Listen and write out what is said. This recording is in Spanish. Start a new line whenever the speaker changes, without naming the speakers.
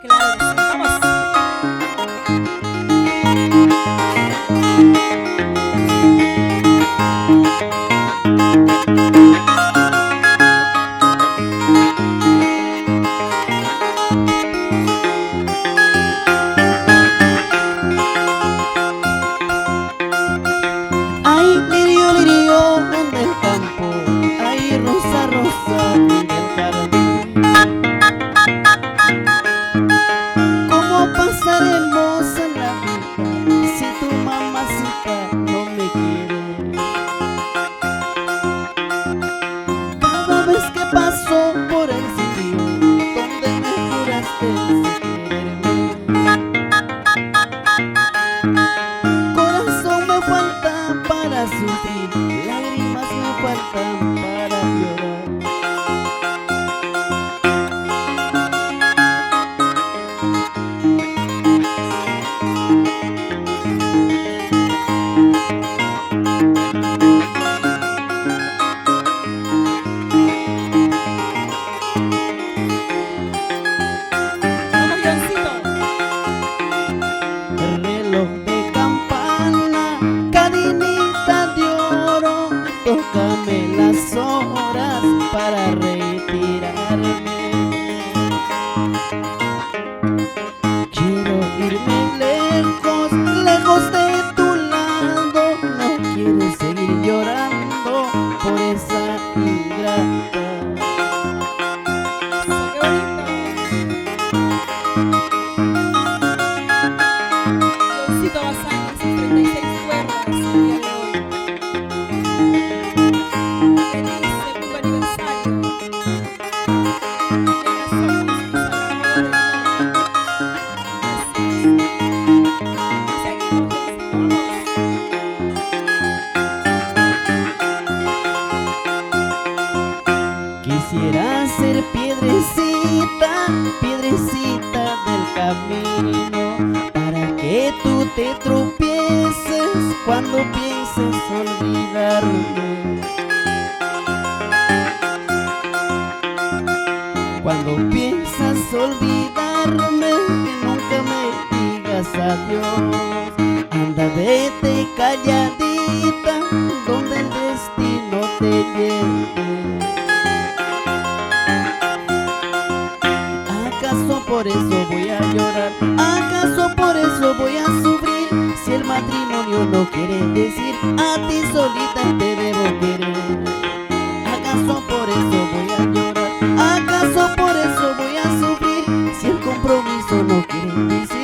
Claro que sí, vamos.
Ay, lirio, lirio, en el campo. Ay, rosa, rosa, en el jardín. ¿Cómo pasaremos en la vida si tu mamacita no me quiere? Cada vez que paso por el sitio donde me juraste quererme, corazón me falta para sufrir, lágrimas me faltan para llorar.
Vamos, Leoncito.
Reloj de campana, cadenita de oro, tócame las horas para retirarme. Quiero irme lejos, lejos de tu lado. No quiero seguir llorando por esa ingrata.
Eso, qué bonito. Leoncito Bazan, sus 36 cuerdas el día de hoy. Feliz segundo aniversario. Ya somos Salvador del Mundo. Así es. Seguimos, Leoncito, vamos.
Quisiera ser piedrecita, piedrecita del camino, para que tú te tropieces cuando pienses olvidarme. Cuando piensas olvidarme, que nunca me digas adiós. Anda, vete calladita, donde el destino te lleve. ¿Acaso por eso voy a llorar? ¿Acaso por eso voy a sufrir? Si el matrimonio no quiere decir a ti solita te debo querer. ¿Acaso por eso voy a llorar? ¿Acaso por eso voy a sufrir? Si el compromiso no quiere decir